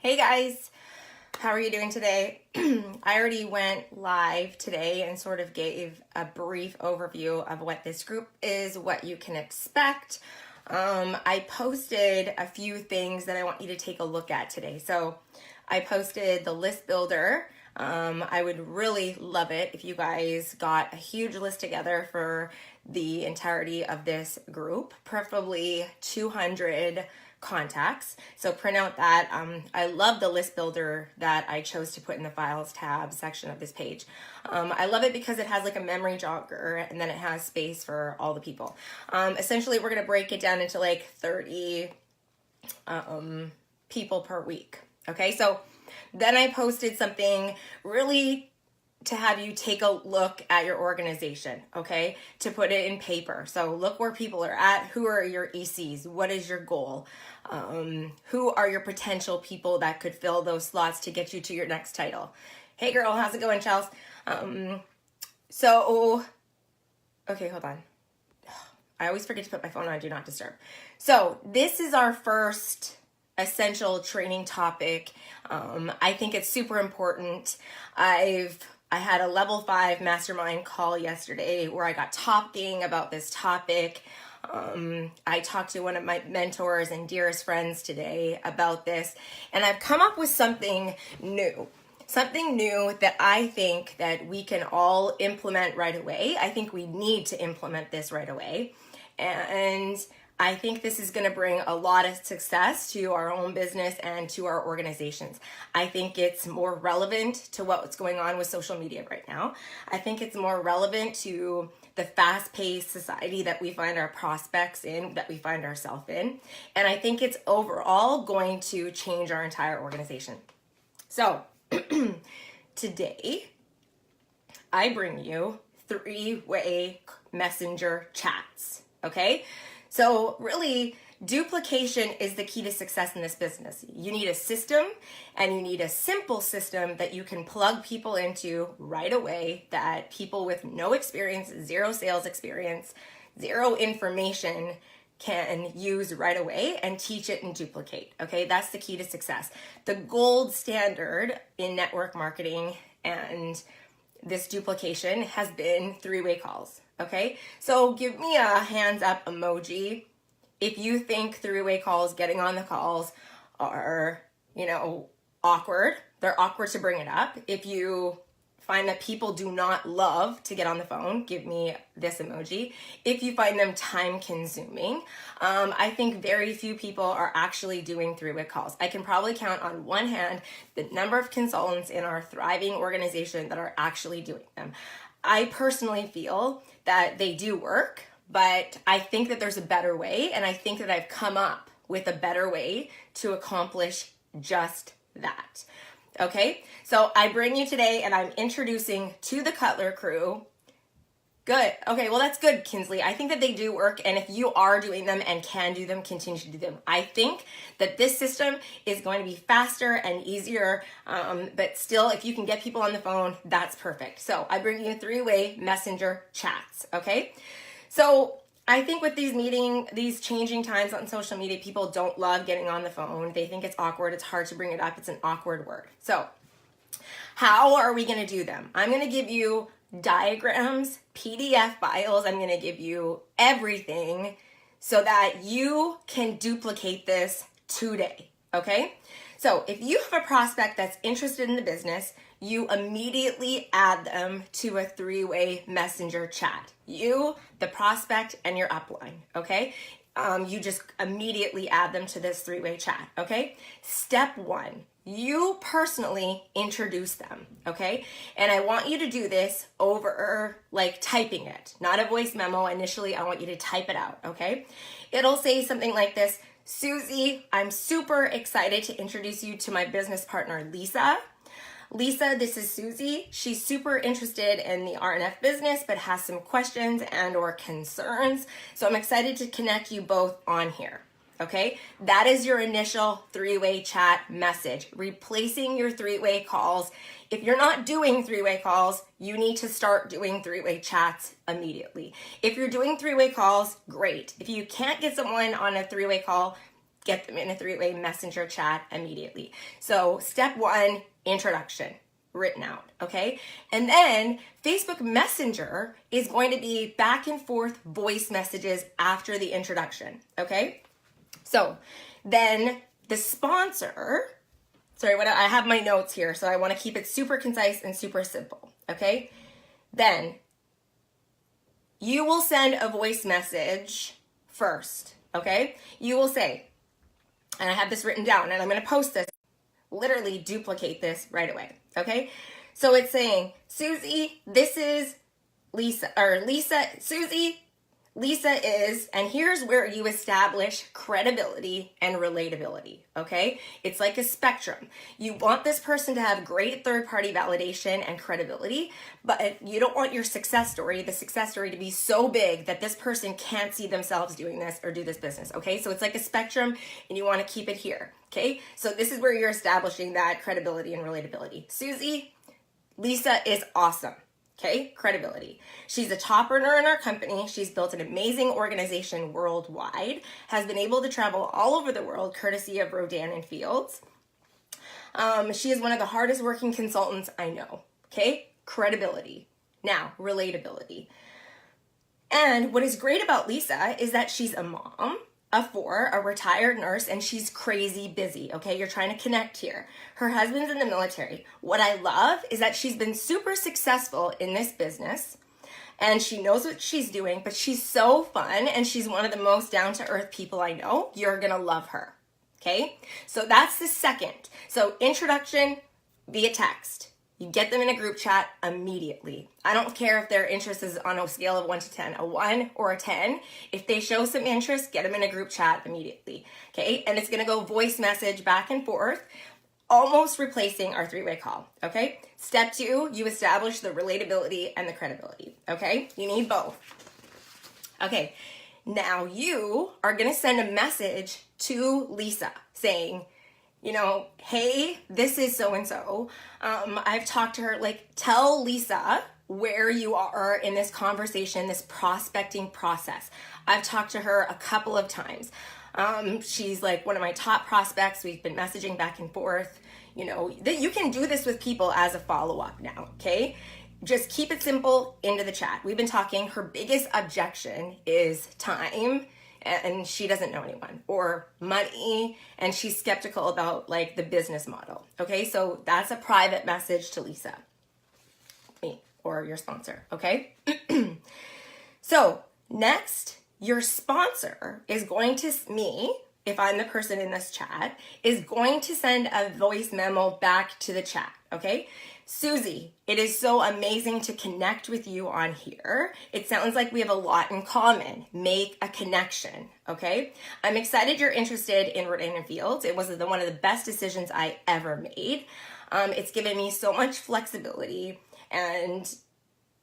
Hey guys, how are you doing today? I already went live today and sort of gave a brief overview of what this group is, what you can expect. I posted a few things that I want you to take a look at today. So I posted the list builder. I would really love it if you guys got a huge list together for the entirety of this group, preferably 200 contacts. So print out that. I love the list builder that I chose to put in the files tab section of this page. I love it because it has like a memory jogger and then it has space for all the people. Essentially, we're going to break it down into like 30 people per week. Okay, so then I posted something really to have you take a look at your organization, okay? To put it in paper. So look where people are at. Who are your ECs? What is your goal? Who are your potential people that could fill those slots to get you to your next title? Hey girl, how's it going, Chels? Okay, hold on. I always forget to put my phone on Do Not Disturb. So this is our first essential training topic. I think it's super important. I had a level 5 mastermind call yesterday where I got talking about this topic. I talked to one of my mentors and dearest friends today about this, and I've come up with something new that I think that we can all implement right away. I think we need to implement this right away. And I think this is going to bring a lot of success to our own business and to our organizations. I think it's more relevant to what's going on with social media right now. I think it's more relevant to the fast-paced society that we find our prospects in, that we find ourselves in. And I think it's overall going to change our entire organization. So today, I bring you 3-way messenger chats, okay? So really, duplication is the key to success in this business. You need a system, and you need a simple system that you can plug people into right away, that people with no experience, zero sales experience, zero information can use right away and teach it and duplicate, okay? That's the key to success. The gold standard in network marketing and this duplication has been 3-way calls. Okay, so give me a hands up emoji if you think 3-way calls, getting on the calls are, awkward. They're awkward to bring it up. If you find that people do not love to get on the phone, give me this emoji. If you find them time consuming, I think very few people are actually doing 3-way calls. I can probably count on one hand the number of consultants in our thriving organization that are actually doing them. I personally feel that they do work, but I think that there's a better way, and I think that I've come up with a better way to accomplish just that. Okay, so I bring you today, and I'm introducing to the Cutler crew. Good. Okay, well, that's good, Kinsley. I think that they do work, and if you are doing them and can do them, continue to do them. I think that this system is going to be faster and easier, but still, if you can get people on the phone, that's perfect. So I bring you 3-way messenger chats, okay? So I think with these changing times on social media, people don't love getting on the phone. They think it's awkward. It's hard to bring it up. It's an awkward word. So how are we going to do them? I'm going to give you diagrams, PDF files. I'm going to give you everything so that you can duplicate this today, okay? So if you have a prospect that's interested in the business, you immediately add them to a 3-way messenger chat. You, the prospect, and your upline, okay? You just immediately add them to this 3-way chat, okay? Step 1. You personally introduce them, okay? And I want you to do this over like typing it, not a voice memo. Initially, I want you to type it out, okay? It'll say something like this: Susie, I'm super excited to introduce you to my business partner, Lisa. Lisa, this is Susie. She's super interested in the RNF business, but has some questions and or concerns. So I'm excited to connect you both on here. Okay, that is your initial 3-way chat message, replacing your 3-way calls. If you're not doing 3-way calls, you need to start doing 3-way chats immediately. If you're doing 3-way calls, great. If you can't get someone on a 3-way call, get them in a three-way messenger chat immediately. So step one, introduction, written out, okay? And then Facebook Messenger is going to be back and forth voice messages after the introduction, okay? So then the sponsor, I have my notes here, so I want to keep it super concise and super simple, okay? Then you will send a voice message first, okay? You will say, and I have this written down, and I'm going to post this, literally duplicate this right away, okay? So it's saying, Susie, this is Lisa, or Lisa, Susie, Lisa is, and here's where you establish credibility and relatability, okay? It's like a spectrum. You want this person to have great third-party validation and credibility, but you don't want your success story, the success story, to be so big that this person can't see themselves doing this or do this business, okay? So it's like a spectrum, and you want to keep it here, okay? So this is where you're establishing that credibility and relatability. Susie, Lisa is awesome. Okay, credibility. She's a top earner in our company. She's built an amazing organization worldwide, has been able to travel all over the world courtesy of Rodan and Fields. She is one of the hardest working consultants I know. Okay, credibility. Now, relatability. And what is great about Lisa is that she's a mom of 4, a retired nurse, and she's crazy busy, okay? You're trying to connect here. Her husband's in the military. What I love is that she's been super successful in this business, and she knows what she's doing, but she's so fun, and she's one of the most down-to-earth people I know. You're gonna love her, okay? So that's the second. So introduction via text. You get them in a group chat immediately. I don't care if their interest is on a scale of 1 to 10, a 1 or a 10. If they show some interest, get them in a group chat immediately, okay? And it's gonna go voice message back and forth, almost replacing our three-way call, okay? Step 2, you establish the relatability and the credibility, okay? You need both. Okay, now you are gonna send a message to Lisa saying, you know, hey, this is so-and-so. I've talked to her, like, tell Lisa where you are in this conversation, this prospecting process. I've talked to her a couple of times. She's like one of my top prospects. We've been messaging back and forth. You know, you can do this with people as a follow-up now, okay? Just keep it simple into the chat. We've been talking. Her biggest objection is time, and she doesn't know anyone, or money, and she's skeptical about like the business model. Okay, so that's a private message to Lisa, me, or your sponsor, okay? So next, your sponsor is going to, me, if I'm the person in this chat, is going to send a voice memo back to the chat, okay? Susie, it is so amazing to connect with you on here. It sounds like we have a lot in common. Make a connection, okay? I'm excited you're interested in Rodan & Fields. It was one of the best decisions I ever made. It's given me so much flexibility, and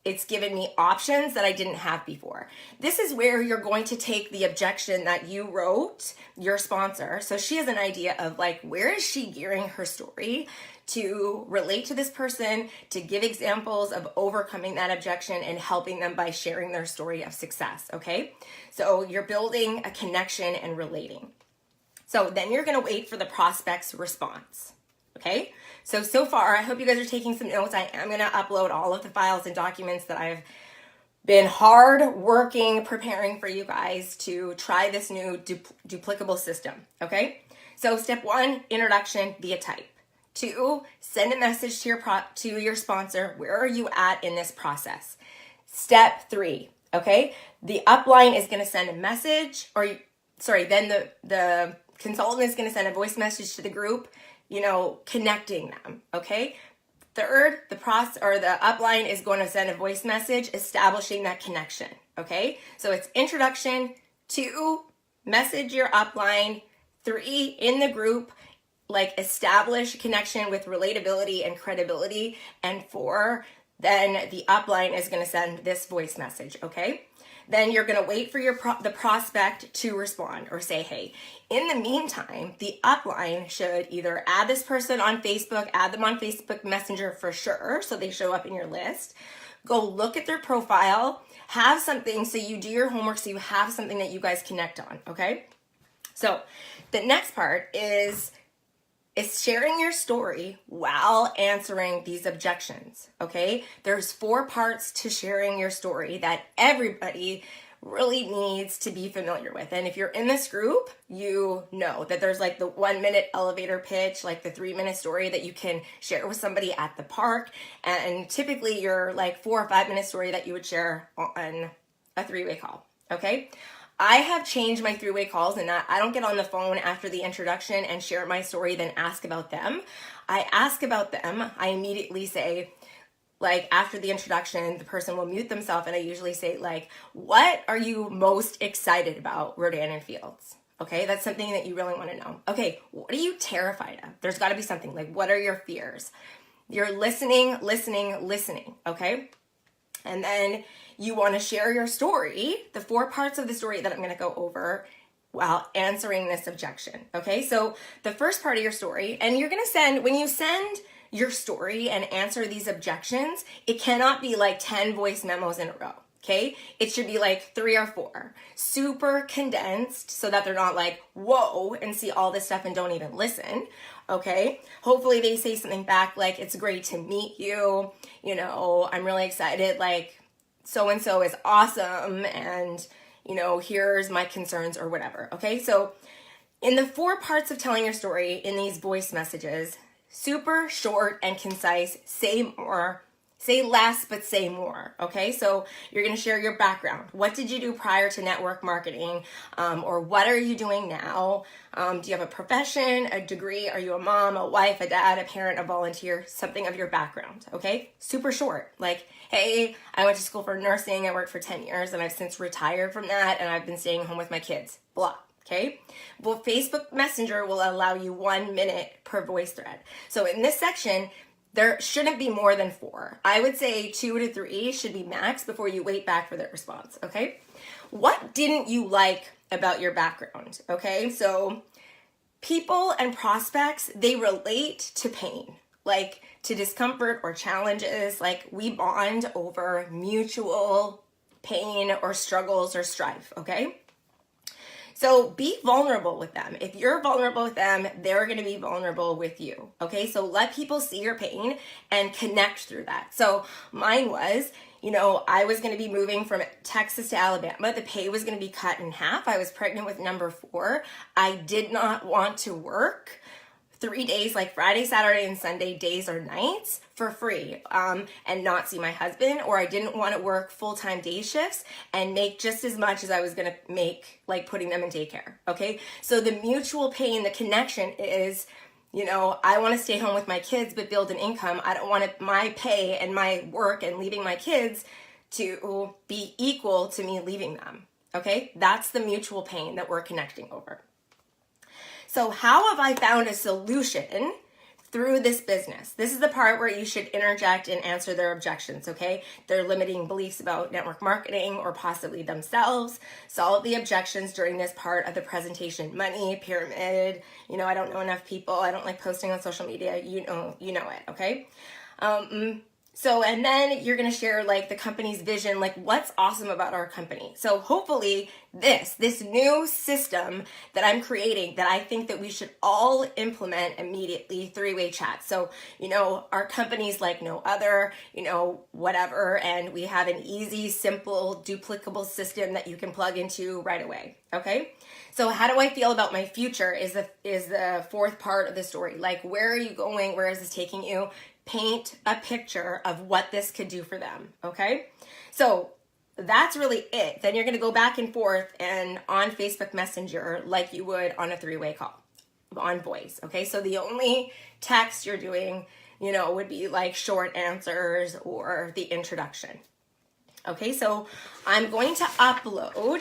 it's given me options that I didn't have before. This is where you're going to take the objection that you wrote, your sponsor. So she has an idea of like, where is she gearing her story to relate to this person, to give examples of overcoming that objection and helping them by sharing their story of success, okay? So you're building a connection and relating. So then you're gonna wait for the prospect's response, okay? So far, I hope you guys are taking some notes. I am gonna upload all of the files and documents that I've been hard working preparing for you guys to try this new duplicable system, okay? So step 1, introduction via type. 2, send a message to your sponsor. Where are you at in this process? Step 3, okay? The upline is gonna send a message, then the consultant is gonna send a voice message to the group, you know, connecting them, okay? Third, the upline is going to send a voice message establishing that connection, okay? So it's introduction, 2, message your upline, 3, in the group, like establish connection with relatability and credibility, and 4, then the upline is going to send this voice message, okay? Then you're going to wait for the prospect to respond or say, hey. In the meantime, the upline should either add this person on Facebook, add them on Facebook Messenger for sure, so they show up in your list. Go look at their profile, have something, so you do your homework so you have something that you guys connect on, okay? So The next part is sharing your story while answering these objections, okay? There's 4 parts to sharing your story that everybody really needs to be familiar with. And if you're in this group, you know that there's like the 1-minute elevator pitch, like the 3-minute story that you can share with somebody at the park. And typically your like 4 or 5-minute story that you would share on a 3-way call, okay? I have changed my 3-way calls and I don't get on the phone after the introduction and share my story, then ask about them. I ask about them. I immediately say, like, after the introduction, the person will mute themselves, and I usually say, like, what are you most excited about, Rodan and Fields? Okay, that's something that you really want to know. Okay, what are you terrified of? There's got to be something. Like, what are your fears? You're listening, okay? And then you want to share your story, the 4 parts of the story that I'm going to go over while answering this objection, okay? So the first part of your story, and you're going to send, when you send your story and answer these objections, it cannot be like 10 voice memos in a row, okay? It should be like 3 or 4, super condensed so that they're not like, whoa, and see all this stuff and don't even listen, okay? Hopefully they say something back like, it's great to meet you, you know, I'm really excited, like, so-and-so is awesome, and, you know, here's my concerns or whatever, okay? So in the 4 parts of telling your story in these voice messages, super short and concise, say more, say less, but say more, okay? So you're gonna share your background. What did you do prior to network marketing? Or what are you doing now? Do you have a profession, a degree? Are you a mom, a wife, a dad, a parent, a volunteer? Something of your background, okay? Super short, like, hey, I went to school for nursing, I worked for 10 years, and I've since retired from that, and I've been staying home with my kids, blah. Okay, well, Facebook Messenger will allow you 1 minute per voice thread. So in this section, there shouldn't be more than 4. I would say 2 to 3 should be max before you wait back for their response, okay? What didn't you like about your background, okay? So people and prospects, they relate to pain, like to discomfort or challenges, like we bond over mutual pain or struggles or strife, okay? So be vulnerable with them. If you're vulnerable with them, they're going to be vulnerable with you. Okay, so let people see your pain and connect through that. So mine was, you know, I was going to be moving from Texas to Alabama. The pay was going to be cut in half. I was pregnant with number 4. I did not want to work 3 days, like Friday, Saturday, and Sunday, days or nights for free, and not see my husband, or I didn't want to work full-time day shifts and make just as much as I was going to make, like putting them in daycare, okay? So the mutual pain, the connection is, you know, I want to stay home with my kids but build an income. I don't want my pay and my work and leaving my kids to be equal to me leaving them, okay? That's the mutual pain that we're connecting over. So how have I found a solution through this business? This is the part where you should interject and answer their objections, okay? Their limiting beliefs about network marketing or possibly themselves. Solve the objections during this part of the presentation. Money, pyramid, you know, I don't know enough people. I don't like posting on social media. You know it, okay? So, and then you're going to share like the company's vision, like what's awesome about our company. So hopefully this new system that I'm creating that I think that we should all implement immediately, 3-way chat. So, you know, our company's like no other, you know, whatever. And we have an easy, simple, duplicable system that you can plug into right away. Okay. So how do I feel about my future is the 4th part of the story. Like, where are you going? Where is this taking you? Paint a picture of what this could do for them, okay? So that's really it. Then you're gonna go back and forth and on Facebook Messenger like you would on a 3-way call, on voice, okay? So the only text you're doing, you know, would be like short answers or the introduction. Okay, so I'm going to upload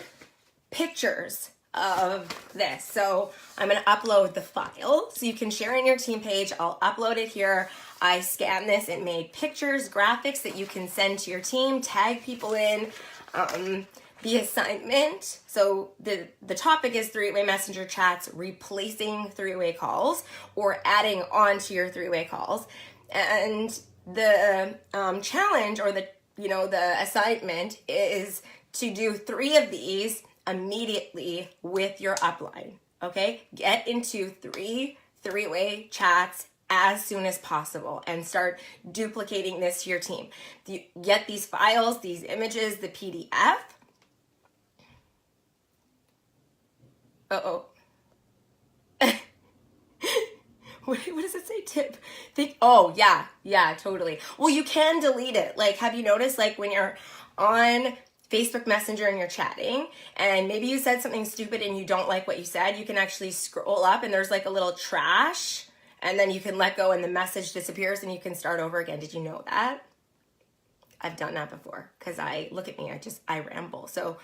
pictures of this. So I'm going to upload the file so you can share in your team page. I'll upload it here. I scanned this and made pictures, graphics that you can send to your team, tag people in. The assignment, so the topic is 3-way messenger chats, replacing 3-way calls or adding on to your 3-way calls. And the challenge or the assignment is to do 3 of these immediately with your upline. Okay? Get into three-way chats as soon as possible and start duplicating this to your team. Get these files, these images, the PDF. Uh-oh. What does it say? Tip. Oh, yeah, totally. Well, you can delete it. Like, have you noticed, like, when you're on Facebook Messenger and you're chatting, and maybe you said something stupid and you don't like what you said, you can actually scroll up and there's like a little trash, and then you can let go and the message disappears and you can start over again. Did you know that? I've done that before because look at me, I ramble. So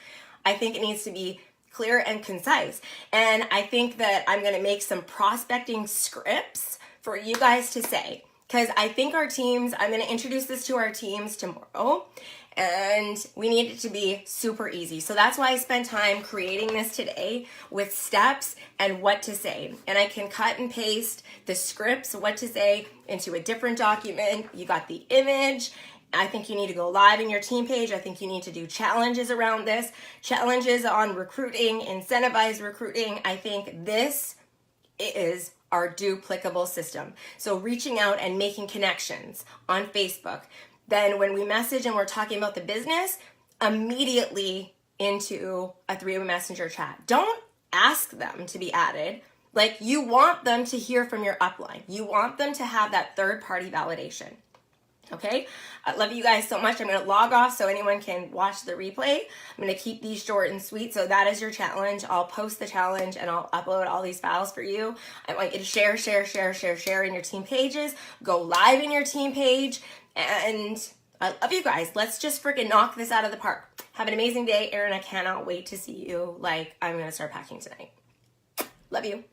I think it needs to be clear and concise. And I think that I'm going to make some prospecting scripts for you guys to say, because I think I'm going to introduce this to our teams tomorrow, and we need it to be super easy. So that's why I spent time creating this today with steps and what to say. And I can cut and paste the scripts, what to say, into a different document. You got the image. I think you need to go live in your team page. I think you need to do challenges around this, challenges on recruiting, incentivize recruiting. I think this is our duplicable system. So reaching out and making connections on Facebook. Then when we message and we're talking about the business, immediately into a three-way messenger chat. Don't ask them to be added. Like, you want them to hear from your upline. You want them to have that third-party validation. Okay, I love you guys so much. I'm going to log off so anyone can watch the replay. I'm going to keep these short and sweet. So that is your challenge. I'll post the challenge and I'll upload all these files for you. I want you to share in your team pages. Go live in your team page. And I love you guys. Let's just freaking knock this out of the park. Have an amazing day, Erin. I cannot wait to see you. Like, I'm going to start packing tonight. Love you.